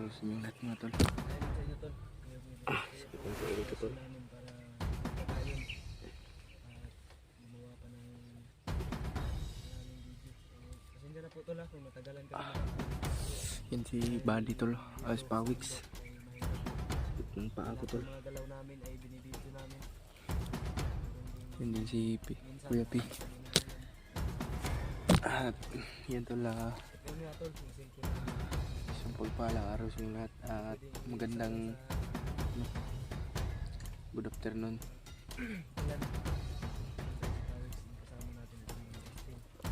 araw sa inyong lahat mga tol. Sipitan ko ulit tol. Pasensya na po tol kung matagalan kami. Yan si Buddy tol. As Pawix. Yung paa ko tol. Mga galaw namin ay binibidyo namin. Yan din si Kuya P. At yan tol. Isang pagpalang araw sa inyong lahat. At magandang good afternoon.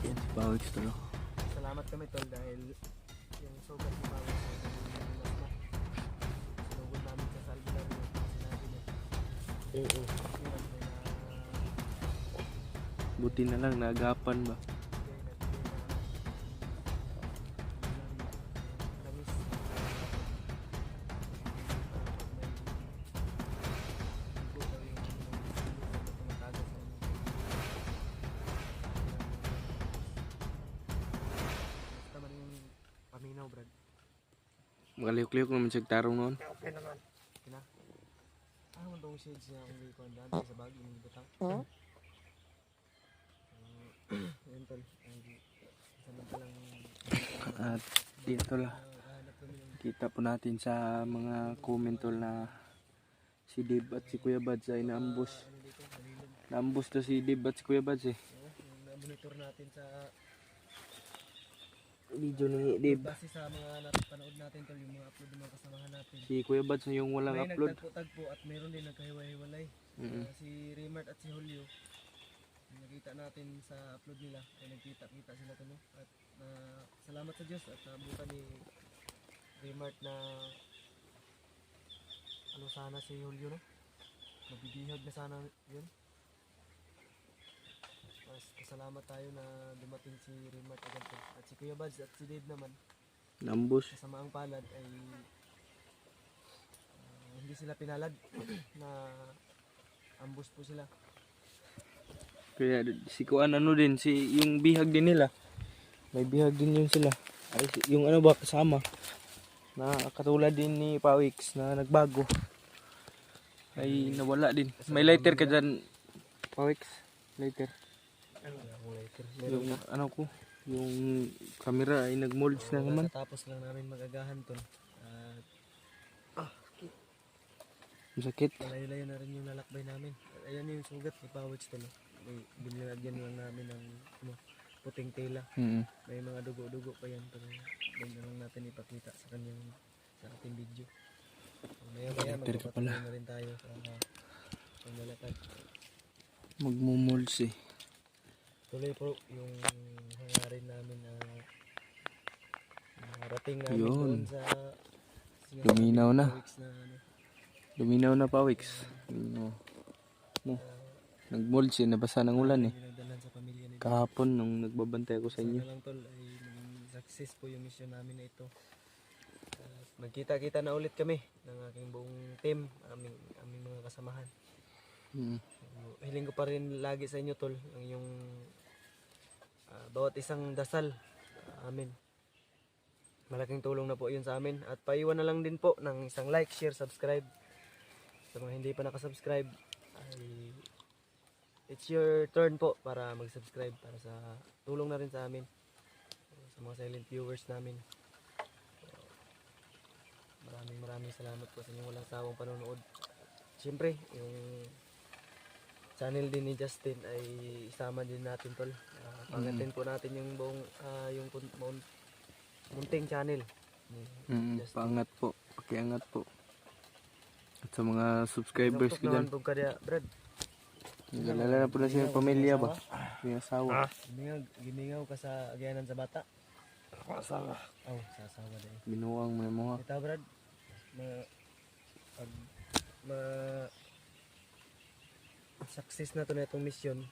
Yan si Pawix tol. Salamat kami tol dahil yung sugat ni Pawix sinugod namin sa salbular sinabi niya. Buti na lang naagapan ba. Paminaw brad. Makaliyok-liyok naman siya tarong noon. Okay naman. Kina. Ano man tong shades niya kung ikaw daan sa bagay ng butang. Yan tol. Samantalang At dito lang. Kita po natin sa mga comment tol na si Dib at si Kuya Bads ay naambus. Naambus to si Dib at si Kuya Bads eh. monitor natin sa Video ni Dib. base sa mga napanood natin tol, yung mga upload ng mga kasamahan natin. Si Kuya Bads na yung walang May upload. nagtagpo-tagpo at mayroon din nagkahiwa-hiwalay. Si Remart at si Julio, nakita natin sa upload nila ay nagkita-kita sila to, no? At salamat sa Diyos at nabutan ni Remart na ano sana si Julio, no? Mabibihag na sana yun. Mas pasalamat tayo na dumating si Remart agad po. At si Kuya Bads at si Dave naman, Naambus. kasamaang palad ay hindi sila pinalad na ambush po sila. Kaya si Kuan ano din, si yung bihag din nila. May bihag din yun sila. Ay, yung ano ba kasama na katulad din ni Pawix na nagbago ay nawala din. May lighter ka dyan, Pawix? Lighter. Yung ano ko, yung camera ay nag-molds na naman. Tapos lang namin magagahan to. Masakit. Malayo-layo na rin yung lalakbay namin. Ayan yung sugat ni Pawix to. Binilagyan lang namin ng puting tela. May mga dugo-dugo pa yan. Pero doon na lang natin ipakita sa kanyang sa ating video. Maya-maya magpapatuloy na rin tayo sa paglalakad. Magmumolds eh. Tuloy po yung hangarin namin na rating namin Yun. doon sa Luminaw na. Pawix na Luminaw na Pawix. No. Nag-molds eh, nabasa ng ulan eh. pinagdalan sa pamilya nila. Kahapon nung nagbabantay ako sa inyo. Sana lang tol ay maging success po yung mission namin na ito. Magkita-kita na ulit kami ng aking buong team, aming mga kasamahan. Hiling ko pa rin lagi sa inyo tol, ang yung bawat isang dasal amin. Malaking tulong na po yun sa amin. At paiwan na lang din po ng isang like, share, subscribe. Sa mga hindi pa nakasubscribe, ay it's your turn po para mag-subscribe para sa tulong na rin sa amin, sa mga silent viewers namin. Maraming salamat po sa inyong walang sawang panonood. Siyempre, yung channel din ni Justin ay isama din natin tol. Pangatin po natin yung buong yung munting channel ni Justin. Paangat po, pakiangat po. At sa mga subscribers ko dyan, Naman po kada, Brad. nag-alala na po na siya yung pamilya ba? Yung asawa. Gimingaw ka sa agyanan sa bata. Asawa. Oh, sa asawa din. Binuwang mo na mo. Ito Brad, success na to na itong mission.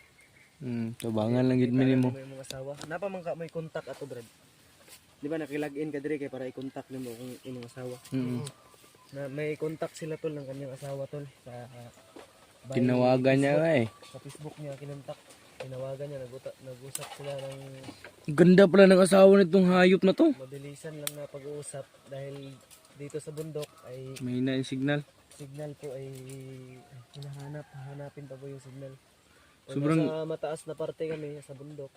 Tabangan lang gid minimo. May mga asawa. Napa man ka may contact ato Brad. Di ba nakilagin ka dire kay para i-contact nimo kung imong asawa. Na may contact sila tol ng kanyang asawa tol sa Tinawagan niya nga eh. sa Facebook niya kinontak. Tinawagan niya, nag-usap sila ng Ganda pala ng asawa nitong hayop na to. mabilisan lang na pag-uusap dahil dito sa bundok ay Mahina yung signal. signal po ay hahanapin pa po yung signal. Pag Sobrang nasa mataas na parte kami sa bundok,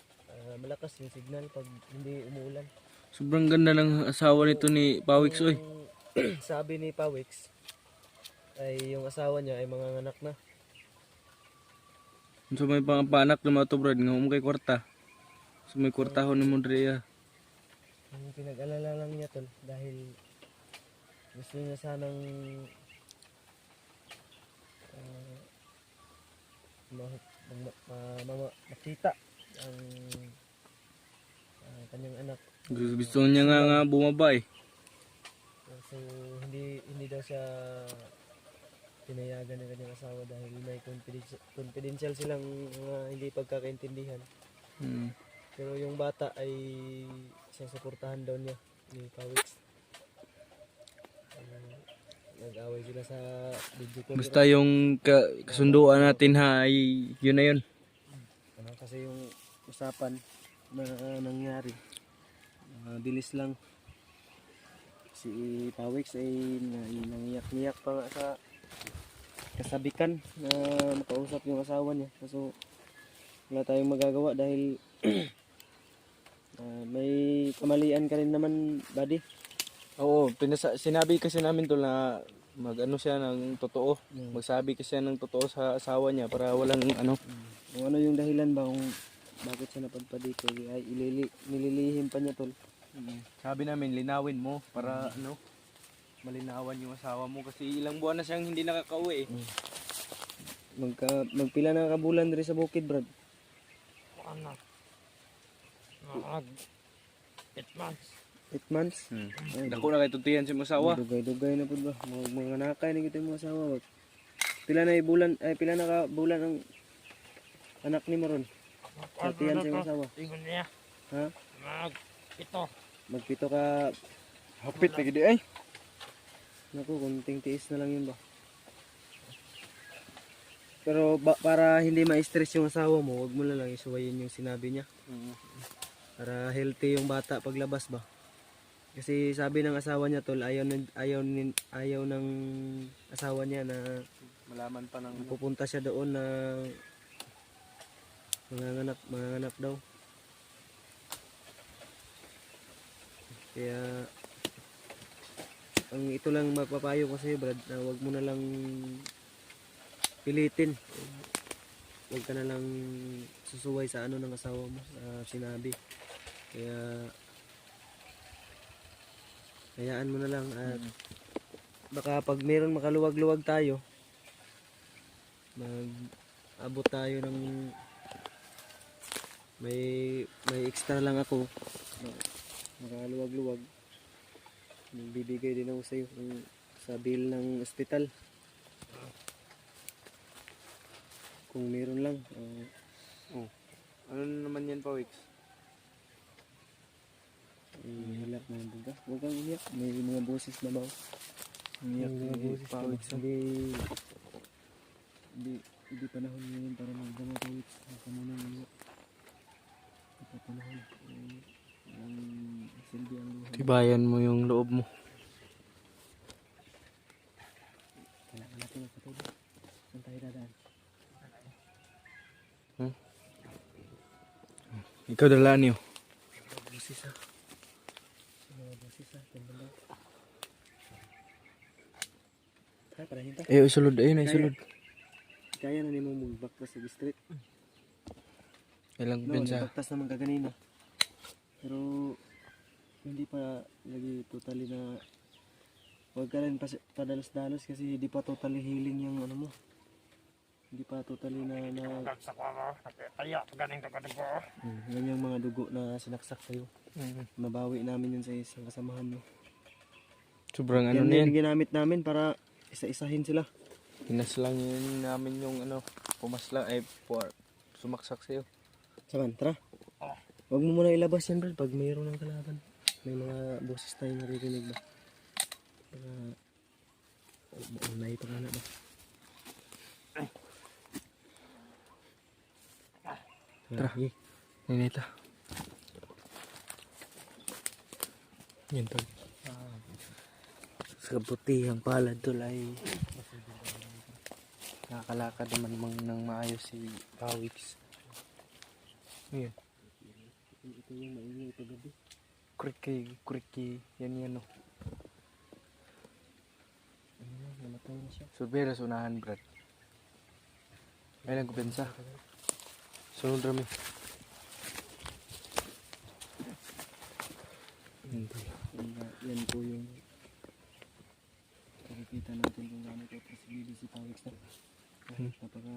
malakas yung signal pag hindi umuulan. sobrang ganda ng asawa nito ni Pawix oy. Yung sabi ni Pawix ay yung asawa niya ay mga anak na. So may pang-anak na mga to brad nga kay kwarta. So may kwartahon ni Mondrea. Ang pinag-alala lang niya tol dahil gusto niya sanang makita ang kanyang anak. Gusto niya nga bumaba eh. So hindi daw siya pinayagan ng kanyang asawa dahil may confidential silang hindi pagkakaintindihan. Hmm. Pero yung bata ay susuportahan daw niya ni Pawix. Nag-away sila sa video call. Basta yung kasunduan natin ha ay yun na yun. Kasi yung usapan na nangyari bilis lang. Si Pawix ay nangiyak-ngiyak pa nga sa kasabikan na makausap yung asawa niya. So wala tayong magagawa dahil may kamalian ka rin naman, buddy. Oo, sinabi kasi namin to na mag-ano siya ng totoo. Magsabi kasi siya ng totoo sa asawa niya para walang ano. Kung ano yung dahilan ba kung bakit siya napadpad dito ay nililihim pa niya tol. Sabi namin linawin mo para ano malinawan yung asawa mo kasi ilang buwan na siyang hindi nakakauwi eh. Magpila na kabulan diri sa bukid, brad. Ano? 8 months. 8 months. Ay, Dako na kay tutiyan si asawa. dugay na pud ba. Mga nakay ni kita mga asawa. Pila na ka bulan ang anak ni Maron. Tatiyan sa asawa. Ingon niya. Ha? Ito. Magpito ka. Hapit lagi di ay. Naku, kunting tiis na lang yun ba. Pero para hindi ma-stress yung asawa mo, wag mo na lang isuwayin yung sinabi niya. Para healthy yung bata paglabas ba. Kasi sabi ng asawa niya tol, ayaw ng asawa niya na Malaman pa ng pupunta siya doon na manganganak daw. Kaya ang ito lang magpapayo ko sa iyo, brad, na wag mo na lang pilitin. Wag ka na lang susuway sa ano ng asawa mo, sa sinabi. Kaya hayaan mo na lang at baka pag meron makaluwag-luwag tayo, mag-abot tayo ng may extra lang ako. Makaluwag-luwag. Bibigay din ako sa iyo sa bill ng ospital. Kung meron lang. ano naman yan Pawix? Hilak na yung buga. Huwag kang umiyak. May mga boses na ba? Umiyak May mga ni boses na ba? Pawix. Hindi panahon ngayon para magdama Pawix. Huwag ka muna umiyak. Hindi pa panahon. Ang silbi ang luha. Tibayan mo yung loob mo. Kailangan natin ang katulad. Saan tayo dadaan? Ikaw dala niyo. Boses ha. Mga boses ha. Tanda. Kaya parahin ta. Isulod ayun isulod. Kaya na ni mo magbaktas sa street. Ilang No, pinsa. nagbaktas naman kaganina. Pero hindi pa lagi totally na huwag ka rin padalos-dalos kasi hindi pa totally healing yung ano mo. Hindi pa totally na Sa ko mo. Tayo. Ganing to ko. yan yung mga dugo na sinaksak sa'yo. Mabawi namin yun sa isang kasamahan mo. Sobrang ano Yan na yan. yung ginamit namin para isa-isahin sila. Pinas lang yun namin yung ano. Pumaslang ay sumaksak sa'yo. Saman, tara. Huwag mo muna ilabas yan, bro. Pag mayroon ng kalaban. May mga boses tayo naririnig ba? Para may pangana ba? Tara. Sige. Ninita. Yan to. Sa kabutihang palad tol ay nakakalakad naman ng maayos si Pawiks. Ngayon. Ito yung maingay paggabi. Kuriki, yan o. Ano na, namatay na siya. Survey sa unahan, Brad. Ay, nagkupensa. Sunod rami. Hindi. Yan po yung nakikita natin kung gaano ko posibility si Pawiks na. Napaka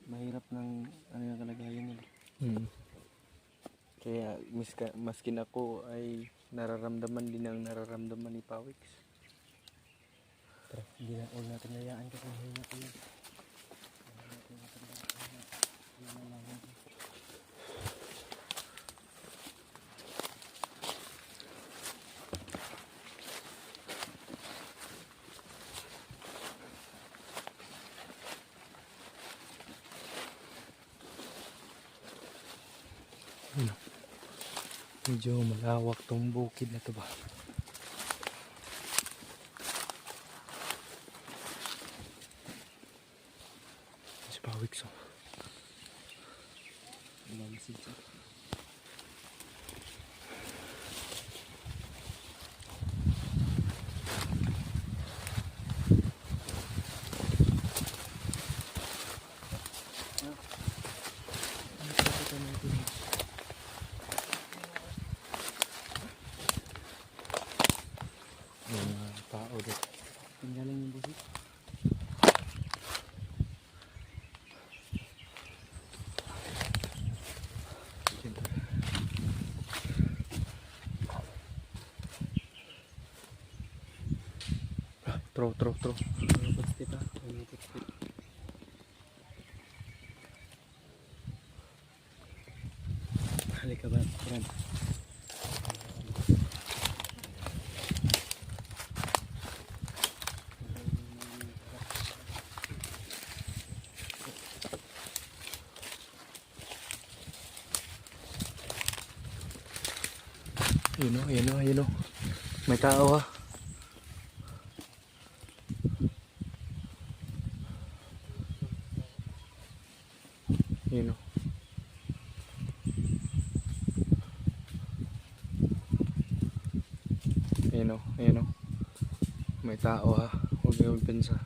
mahirap ng ano yung kalagayan nila. Kaya maskin ako ay nararamdaman din ang nararamdaman ni Pawiks. Tara, hindi na huwag natin hayaan kasi mahina ko yun. Medyo malawak tong bukid na to ba. Si Pawiks oh. Umamasig siya. Yung tao dito. Tinggalan yung busit. Tro. Mga footstep ha. Mga footstep. Halika ba, Brad? Yun o. May tao ha. Yun o. Yun o. May tao ha. Huwag kayo magpensa.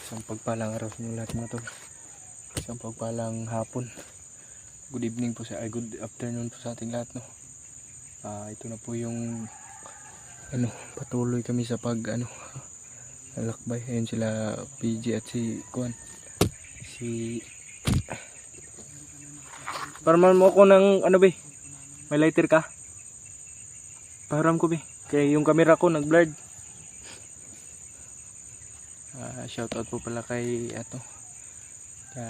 Isang pagpalang araw sa inyo lahat mga tol. Isang pagpalang hapon. Good evening po sa good afternoon po sa ating lahat, no. Ito na po yung patuloy kami sa lakbay. Ayun sila PG at si Kuan. Parman mo ako ng be? May lighter ka? Pahiram ko be. Kaya yung camera ko nag-blurred. Shoutout po pala kay sa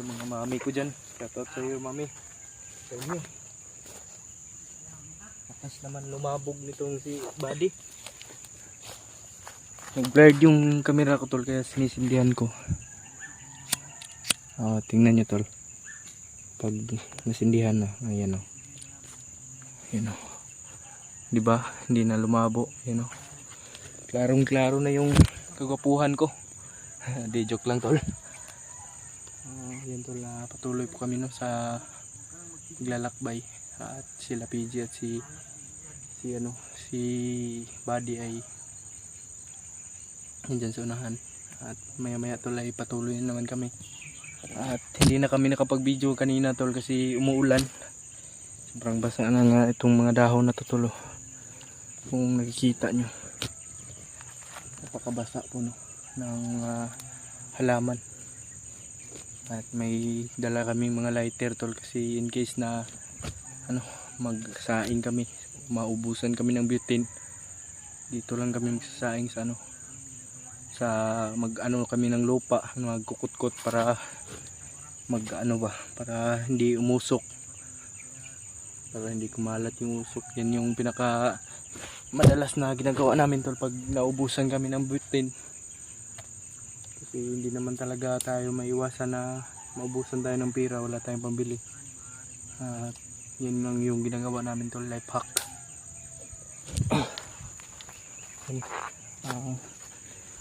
mga mami ko dyan. Shoutout sa iyo mami. Sa inyo. Lakas naman lumabog nitong si Buddy. Nag-blurred yung camera ko tol kaya sinisindihan ko. Tingnan nyo tol. Pag nasindihan na, ayan o. Ayan o. Diba? Hindi na lumabo. Ayan o. Klarong klaro na yung kagwapuhan ko. Di joke lang tol. Ayan tol, patuloy po kami no sa paglalakbay. At sila PG at si Buddy ay nandyan sa unahan. At maya maya tol ay patuloy naman kami. At hindi na kami nakapag-video kanina tol kasi umuulan. Sobrang basa na nga itong mga dahon na tutulo. Kung nakikita nyo, napakabasa po no ng halaman. At may dala kaming mga lighter tol kasi in case na magsaing kami, maubusan kami ng butane, dito lang kami magsasaing sa kami ng lupa, magkukutkot para para hindi umusok, para hindi kumalat yung usok. Yan yung pinaka madalas na ginagawa namin tol pag naubusan kami ng butane, kasi hindi naman talaga tayo maiwasan na maubusan tayo ng pira, wala tayong pambili. At yan lang yung ginagawa namin tol, life hack.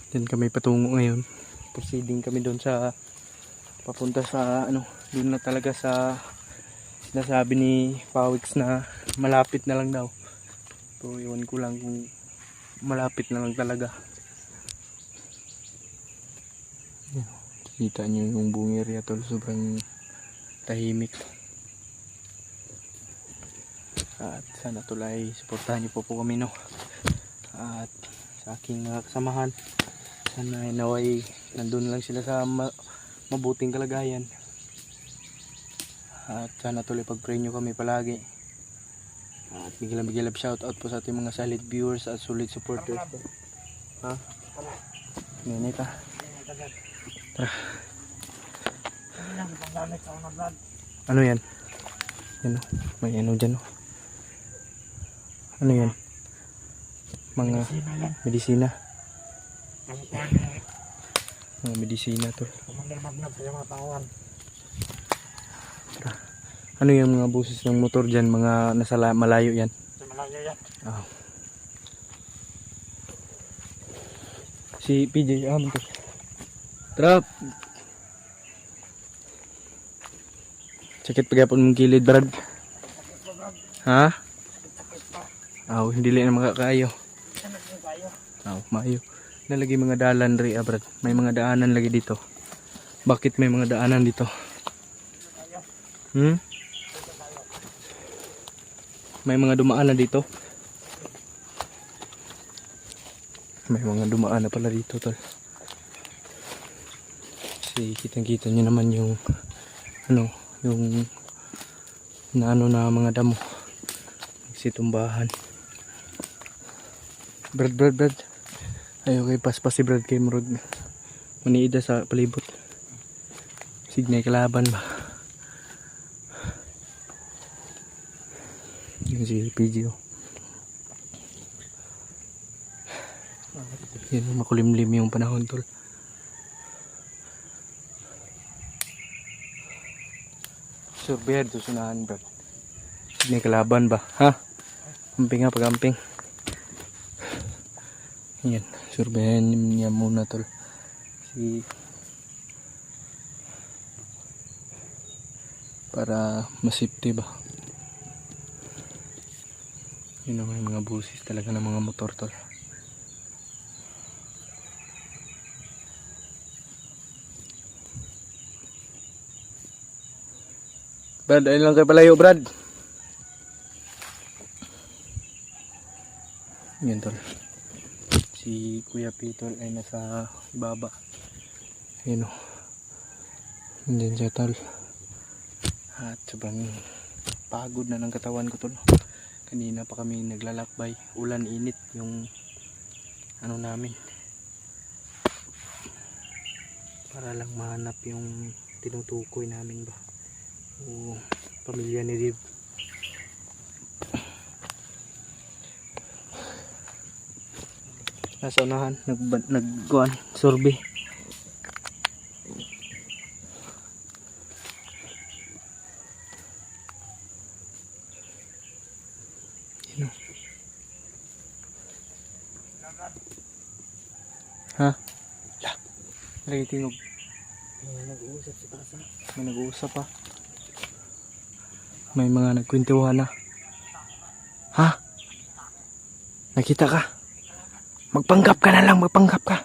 Then kami patungo ngayon, proceeding kami doon sa papunta sa doon na talaga sa sinasabi ni Pawix na malapit na lang daw. So iwan ko lang kung malapit na lang talaga. Kita nyo yung buong area tol, sobrang tahimik. At sana tol ay suportahan nyo po kami no. At sa aking mga kasamahan, sana ay naway nandun lang sila sa mabuting kalagayan. At sana tuloy pag-pray nyo kami palagi. At biglang shout out po sa ating mga solid viewers at solid supporters. Ganit Tara. Ano yan? Yan o. May dyan o. Ano yan? Mga medisina. Mga medisina to. Ano yung mga buses ng motor dyan? Mga nasa malayo yan? Malayo yan. Si PJ, Trap! Sakit pagkapon mong kilid, Brad. Ha? Hindi lang na makakaayo. Maayo. Nalagi mga dalan rin, Brad. May mga daanan lagi dito. Bakit may mga daanan dito? May mga dumaan na dito. May mga dumaan na pala dito tol. Kasi kitang-kita nyo naman yung yung na mga damo. Nagsitumbahan. Brad. Ayaw kay paspas si Brad kay Murod. Maniida sa palibot. Signay kalaban ba? Yung si PG o. Yan, makulimlim yung panahon tol. Surveyor to sunahan Brad. Signay kalaban ba? Ha? Amping nga pag-amping. Yan, surveyan niya muna tol. Para masafety ba. Yun ang mga busis talaga ng mga motor tol. Brad, ayun lang kayo palayo, Brad. Yun, tol. Si Kuya Pitol ay nasa ibaba. Yun o. Nandiyan siya, tol. At sobrang pagod na ng katawan ko, tol. Kanina pa kami naglalakbay. Ulan, init yung ano namin. Para lang mahanap yung tinutukoy namin ba. O pamilya ni Rib. Nasa unahan, nagkuhan, survey. Yun o. Ha? La. Lagi tingog. Nag-uusap sa taas ha. May nag-uusap pa. May mga nagkwentuhan na. Ha? Nakita ka? Magpanggap ka na lang, magpanggap ka.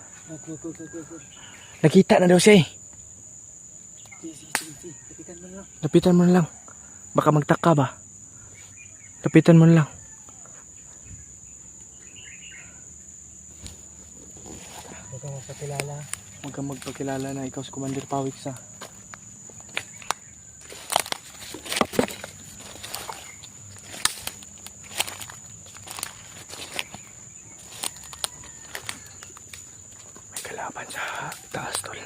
Nakita na daw siya eh. Sige. Kapitan mo lang. Lapitan mo na lang. Baka magtaka ba? Lapitan mo na lang. Huwag kang magpakilala. Huwag kang magpakilala na ikaw si Commander Pawiks ha. May kalaban sa taas, tol.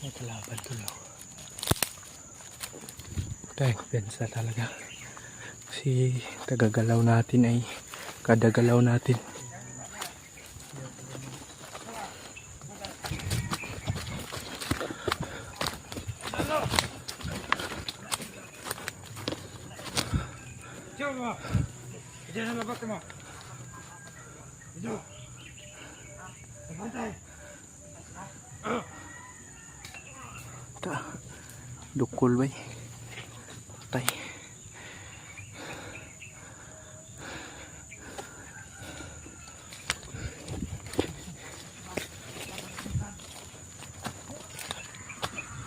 May kalaban, tol. Dahil pensa talaga. Kasi tagagalaw natin ay kadagalaw natin. Coba. Jangan lebat mo. Itu. Santai. Ta. Dukul bay. Patay.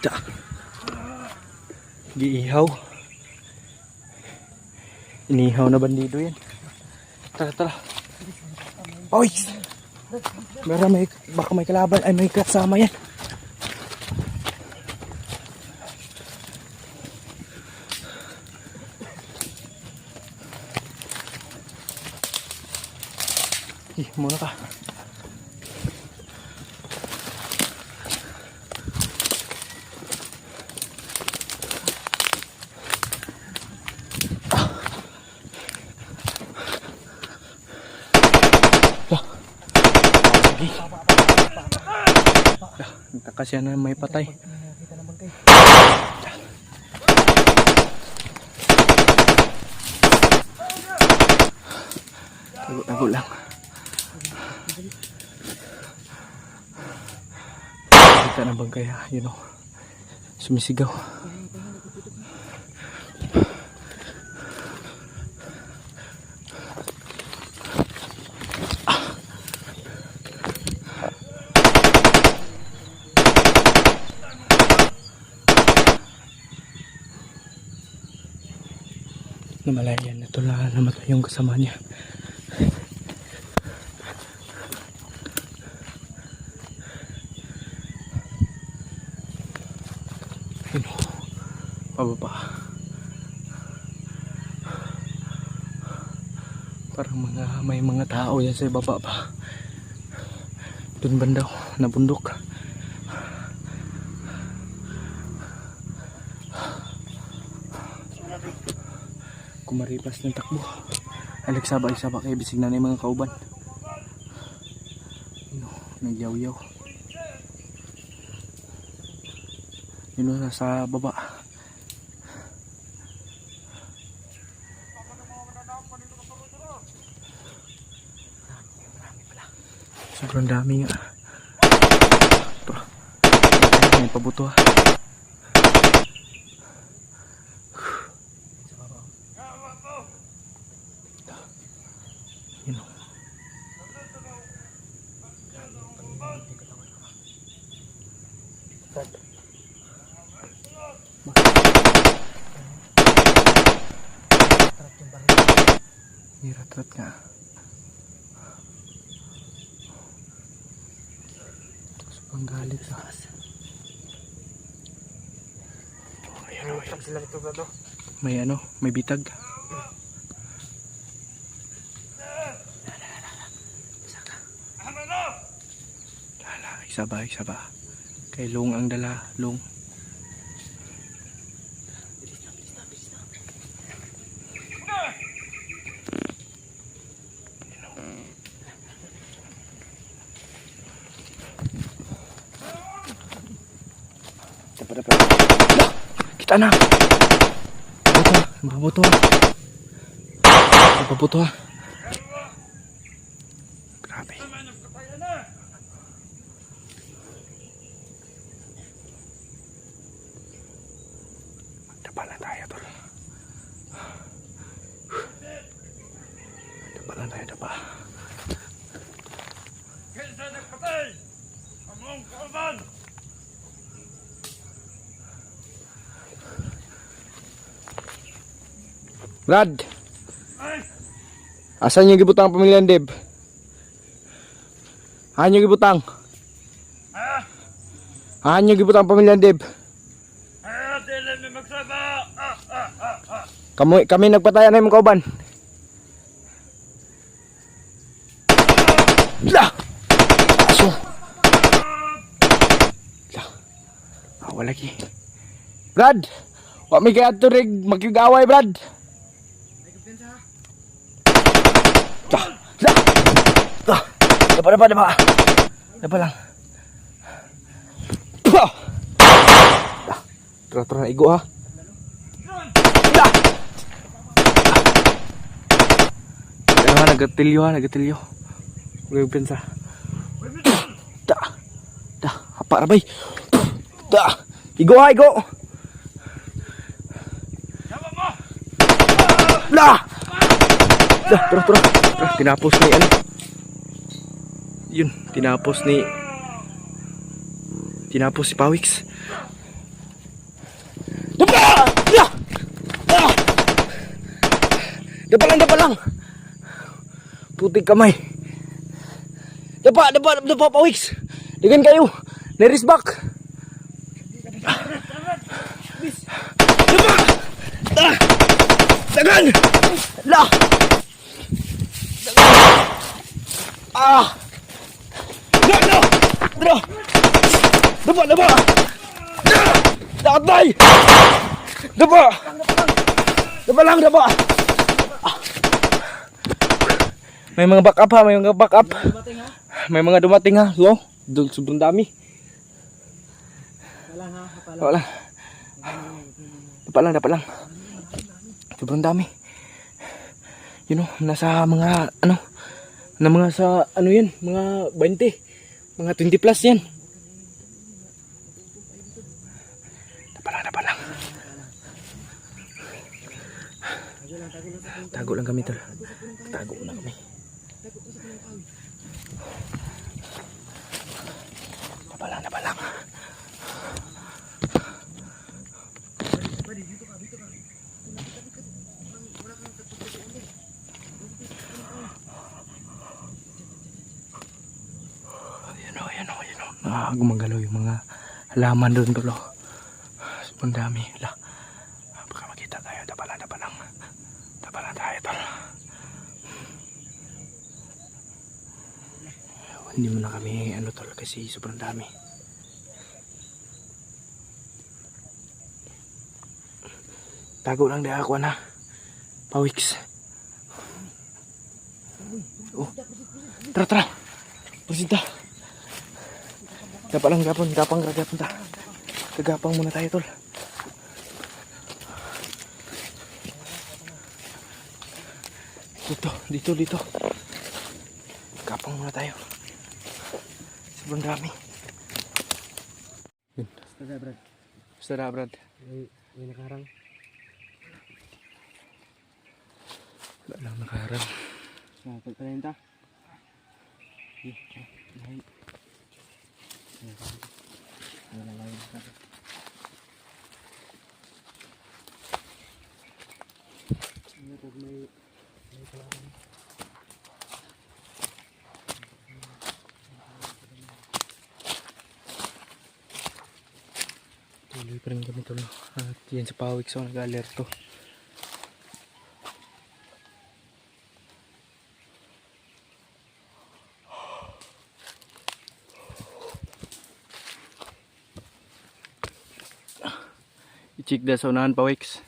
Ta. Giihaw. Inihaw na bandido yan. Tara. Oy! Baka may kalaban ay may kasama yan. Muna ka. Kasi na may patay. Tago lang. Kita na bangkay ha, you know. Sumisigaw. Namalayan na ito na namatay yung kasama niya. Yun, pababa. Parang may mga tao yan sa baba pa. Doon bandaw na bundok. Kumaripas ng takbo. Alagsaba-isaba kaya bisig na yung mga kauban. Yun, nagyaw-yaw. Yun, nasa baba. Sobrang dami nga. Ito. May pabuto ha. Rat-rat. Rat yung baril. May rat-rat nga. Sobrang galit na. Ayan, ayan. Sila ito ba to? May ano, may bitag. Lala, isa ba, isa ba? Kay Long ang dala, Long. Dapat. Kita na! Mabuto ha. Mabuto ha. Grabe. Dapat lang tayo tol. Dapat lang tayo, dapat. Kaysa nagpatay! Among kauban! Brad! Ay! Asan yung gibutang pamilya ng Deb? Ahan yung gibutang? Ah! Ahan yung gibutang pamilya ng Deb? Ah! Dili may magsaba! Kami nagpatayan na yung kauban. La! Aso! La! Awa lagi. Brad! Wa may kaya turig magkigaway, Brad! La! La! La! Dapa lang. Pah! La! Tara, igo ha. La! Kaya nga, nagatilyo. Huwag pensa. Da! Hapa rabay. Da! Igo ha, igo! Yawa mo! La! Da, tara. Tinapos ni ano. Yun, tinapos si Pawix. Dapa! La! Ah! Dapa lang. Putik kamay. Dapa, Pawix. Digan kayo. Neris back. Dapa! Ah! Dagan! La! Ah! No! Dapa! Tatay! Dapa! Ah. May mga backup ha, May mga dumating ha. Lo, sobrang dami. Wala. Dapa lang. Sobrang dami. You know, nasa mga yan, mga 20, mga 20 plus yan. Dapa lang. Tago lang kami tol. Tago lang kami. Dapa lang. Ayan o. Gumagalaw yung mga halaman doon tol. Sobrang dami. Baka makita tayo. Dapa lang tayo tol. Hindi mo na kami tol kasi sobrang dami. Tago lang dahil ako na. Pawix. Oh. Tara. Presenta. Gapang ta. Gagapang muna tayo tol. Dito. Gapang muna tayo. Sobrang dami. Yun. Basta na, Brad. May nakarang. Wala lang nakaharap. Pagpalayin ta. Wala lang. Tuloy pa rin kami tol. At yan sa Pawik so nag-alerto. I-check na sa unahan Pawiks.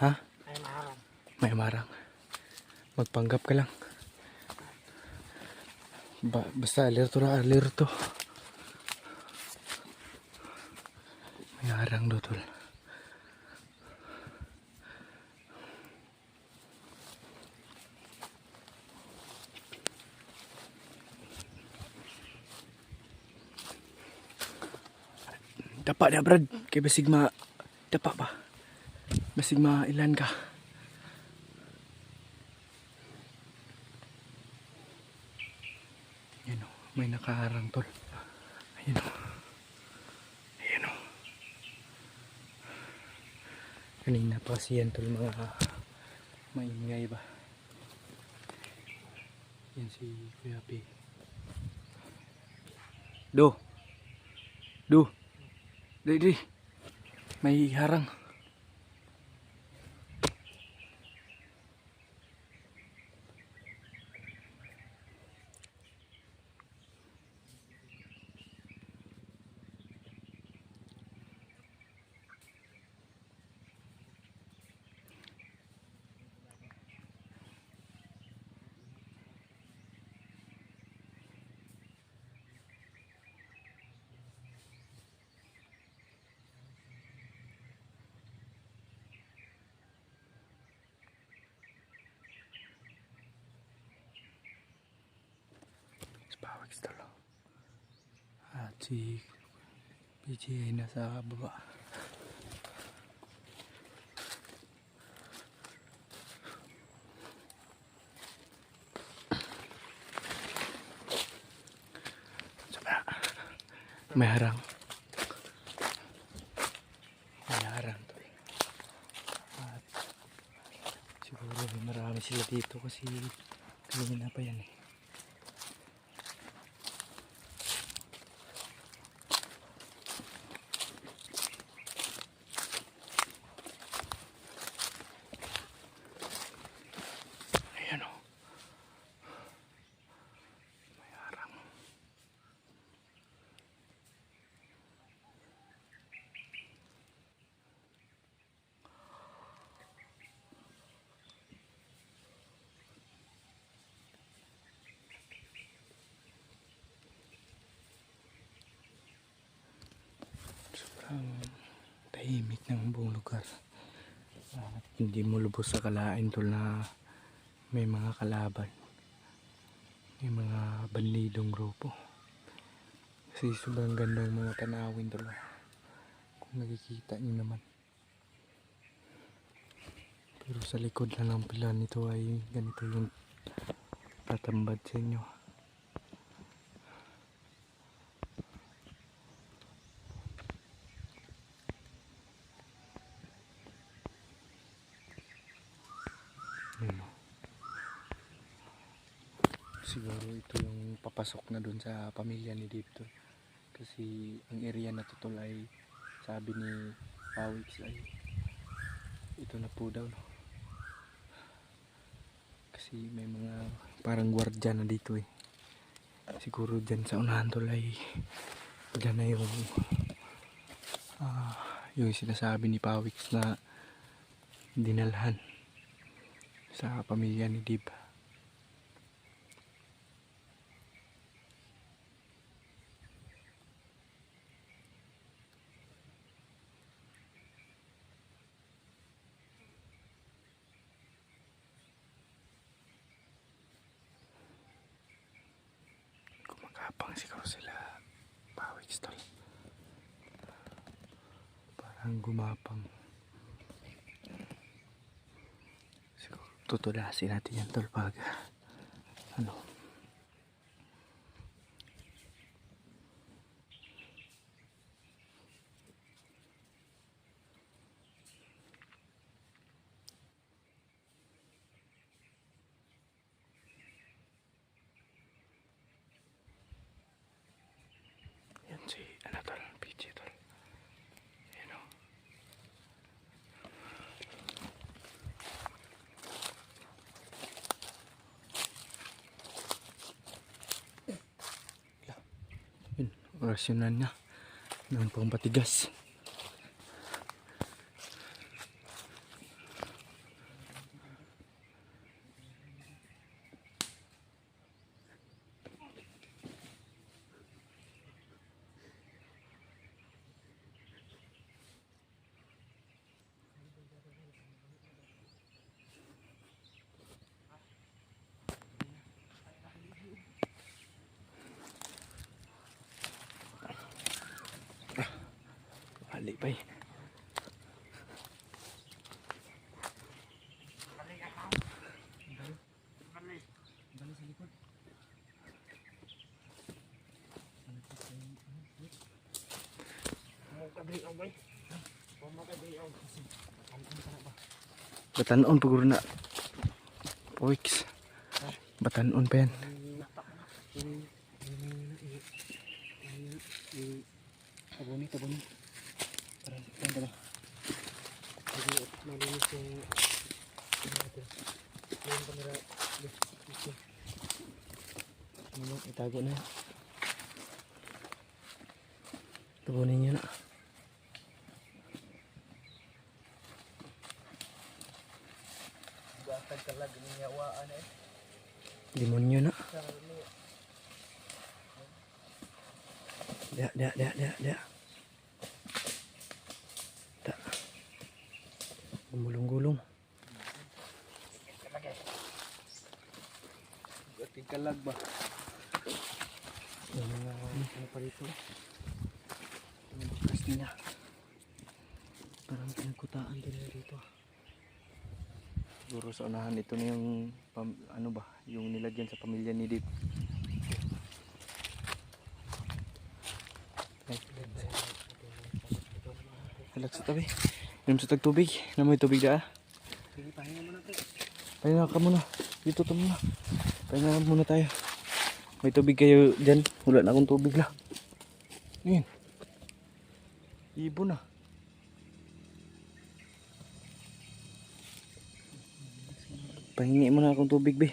Ha? May marang. Magpanggap ka lang. Basta alerto na alerto. May harang do tol. Dapa na Brad. Kaya basig dapa pa. Basig ilan ka. Ayan o, may nakaharang tol. Ayan o. Ayan o. Kanina pa siyan tol mga maingay ba. Yan si Kuya P. Do. Di. May harang. Pawik tol. At si PJ ay nasa baba. May harang. May harang tol. At siguro marami sila dito kasi kanina pa yan eh. Ayan o. May harang. Tahimik ng buong lugar at hindi mo lubos sa kalain tol na may mga kalaban, may mga bandidong grupo kasi sobrang ganda ng mga tanawin tol kung nakikita nyo naman, pero sa likod lang ng pila nito ay ganito yung tatambad sa inyo. Siguro ito yung papasok na dun sa pamilya ni Dito kasi ang area na to ay sabi ni Pawiks ay ito na po daw no? Kasi may mga parang gwardya na dito eh, siguro dyan sa unahan tol ay dyan na yung sinasabi ni Pawiks na dinalhan sa pamilya ni Dib. Gumapang siguro sila. Pawiks tol. Parang gumapang. Siguro tutulasin natin yan tol pag ano. Yan si ano tol, PG tol. Yan o. Yun, orasyonan na ng pangpatigas. Balik pa eh. Batanon paguro na. Pawiks. Batanon pa yan. Tabuni. Para malinis yung kamera. Itago na. Tabunin nyo na. Demonyo na. Dia. Tak. Gumulong-gulong. Berarti kalag ba? Yung mga ano pa rito. Yung bukas nila. Parang pinagkutaan din dito. Siguro sa unahan ito na yung ano ba, yung nilagyan sa pamilya ni Dip. Halag sa tabi. Inom sa tagtubig. Namoy tubig da. Sige, pahinga muna tayo. Pahinga ka muna. Dito to muna. Pahinga muna tayo. May tubig kayo dyan. Wala na akong tubig la. Ngayon. Ibon na. Pahingi mo na akong tubig be.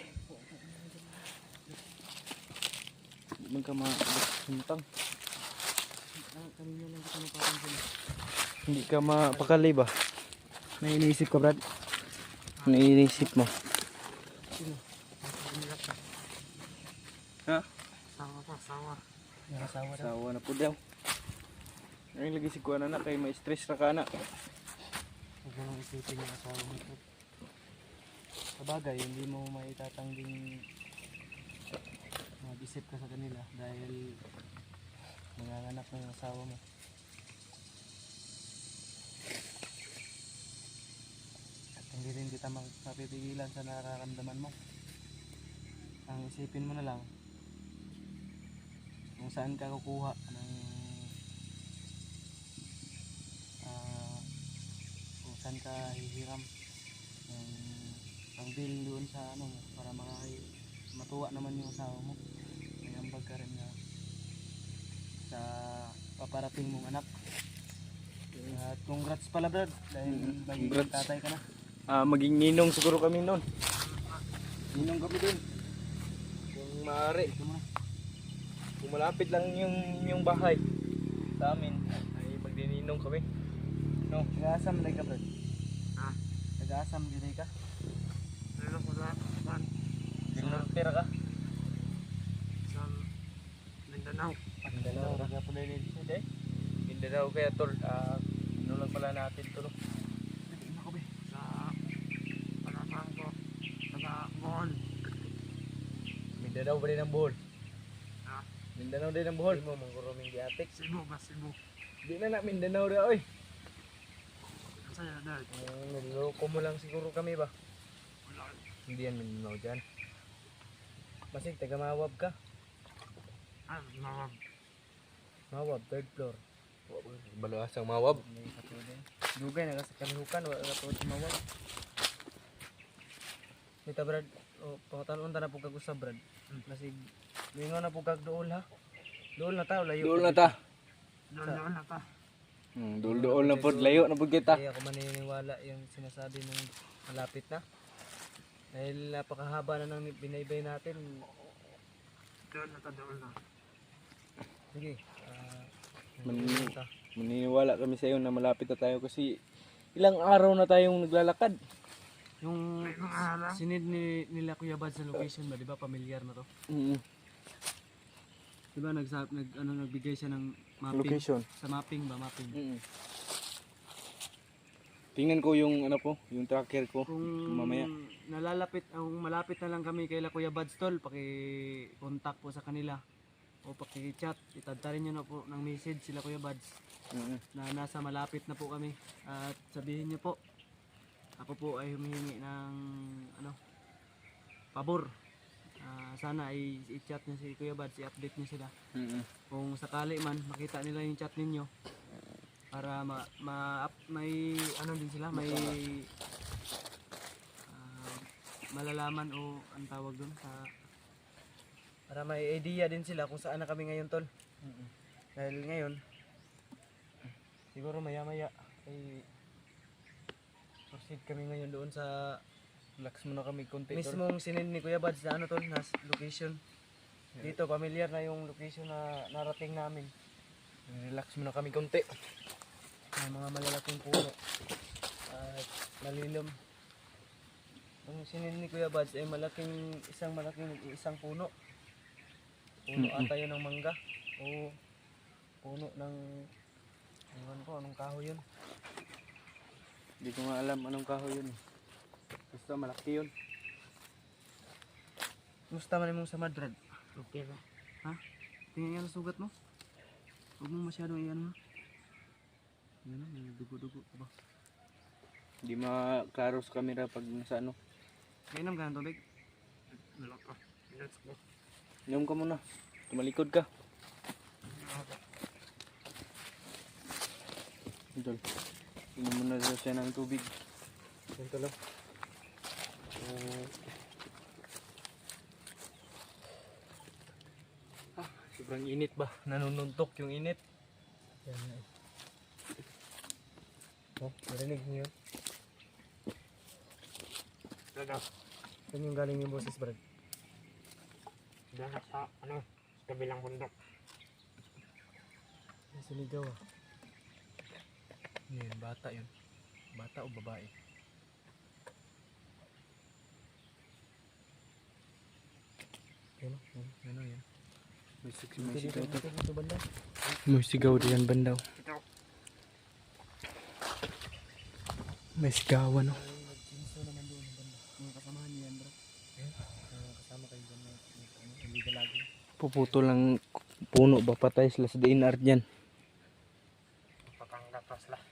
Hindi man ka masuntang. Kanina lang kita napapansin. Hindi ka mapakali ba? May iniisip ka, Brad? Ano iniisip mo? Ha? Sawa. Nakasawa daw. Sawa na po daw. Ngayon lagi si Kuana na kay may stress na ka na. Huwag mo nang isipin yung asawa mo ito. Sabagay, hindi mo maitatangging mag-isip ka sa kanila dahil manganganak ng asawa mo. At hindi rin kita mapipigilan sa nararamdaman mo. Ang isipin mo na lang kung saan ka kukuha ng kung saan ka hihiram ng ang bill doon sa ano mo para matuwa naman yung asawa mo. May ambag ka rin na sa paparating mong anak. At congrats pala, Brad, dahil maging Congrats. tatay ka na. Maging ninong siguro kami noon. Ninong kami din. Kung maaari. Ito mo na. Kung malapit lang yung bahay sa amin ay magdininong kami. No? Taga-asam din ka, Brad. Ha? Taga-asam din ka. Ano ko na? Man, Dinurtira ka? sa Mindanao. Mindanao, taga-Pulilin. Hindi. Mindanao kaya tol. Ano lang pala natin to. No? Sa Palapang ko. Taga Bohol. Mindanao ba rin ang buhol? Ha? Mindanao din ang Bohol. Di mo manguruming giatik. Cebu ba? Cebu. Di na Mindanao rin oy. Ang saya dahil. Niloko mo lang siguro kami ba? Wala. Hindi yan Mindanao dyan. Masig, taga Mawab ka. Ah, nawag. Mawab, third floor. Baluasang mawab. May katulad. Dugay na kasi kalihukan, wala katulad sa Mawab. Kita Brad, pangutanon ta na po kag-usab Brad. Masig, mingon na po kag dool ha. Dool na ta, layo. Dool na ta. Doon na ta. Dool na po. Layo na po kita. Kaya ako maniniwala yung sinasabi mong malapit na. Dahil napakahaba na ng binaybay natin. Doon na ta, doon na. Sige. Maniniwala kami sa iyo na malapit na tayo kasi ilang araw na tayong naglalakad. Yung May mga alam. sinid nila Kuya Bad sa location ba, di ba? Pamilyar na to. Di ba nagbigay siya ng mapping. Location. Sa mapping ba, mapping. Tingnan ko yung ano po, yung tracker ko Kung mamaya. malapit na lang kami kay Kuya Bad Stall, paki-contact po sa kanila. O paki-chat, itadtarin nyo na po ng message sila Kuya Bads na nasa malapit na po kami. At sabihin nyo po, ako po ay humihingi ng pabor. Sana ay i-chat nyo si Kuya Bads, i-update nyo sila. Kung sakali man makita nila yung chat ninyo, para may ano din sila, may malalaman o ang tawag doon sa para may idea din sila kung saan na kami ngayon tol. Dahil ngayon siguro maya maya ay proceed kami ngayon doon sa Relax muna kami konti. mismong sinend ni Kuya Bads na tol, na location. Dito familiar na yung location na narating namin. Relax muna kami konti. May mga malalaking puno at malilom. Ang sinend ni Kuya Bads ay isang puno. Puno ata yun ng mangga o puno ng ewan ko anong kahoy yun. Hindi ko nga alam anong kahoy yun. Basta malaki yun. Musta man mong sa Madrid? Okay ba? Ha? Tingnan nga sugat mo. Huwag mo masyadong iyan mo. Yan na, may dugo-dugo pa ba? Hindi maklaro sa camera pag nasa ano. Kainom ka ng tubig? Wala ka. Let's go. Inom ka muna. Tumalikod ka. Idol. Inom muna siya ng tubig. Ganito lang. Sobrang init ba? Nanununtok yung init. Yan na. Oh, narinig niyo yun? Dagat. Saan yung galing yung boses, Brad? Dagat sa, kabilang bundok. May sinigaw ah. Yun, bata yun. Bata o babae? Ano yan? May sigaw to. Dito banda. May sigaw diyan bandaw. Ito. May sigawan no. Nagsinso naman doon ng banda. Mga kasamahan niyan, bro. Kasama kayo dyan na hindi ka lagi. Puputo lang puno ba patay sila sa DNR dyan. Patanggatas lah.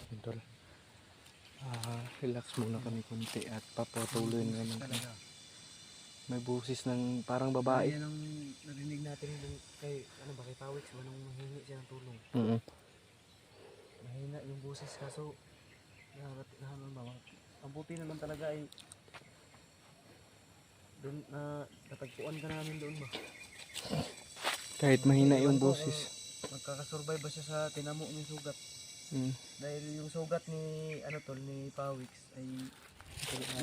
Idol. Relax muna kami kunti at papatuloy naman kami. May busis ng parang babae. Yan ang narinig natin dun kay kay Pawix ba nung mahingi siya ng tulong. Mahina yung boses kaso nahanan ba? Ang buti naman talaga ay doon na natagpuan ka namin doon ba? Kahit mahina yung Ewan ko busis. kung magkakasurvive ba siya sa tinamo ng sugat. Dahil yung sugat ni ni Pawix ay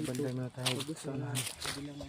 Banday muna tayo. sa kabilang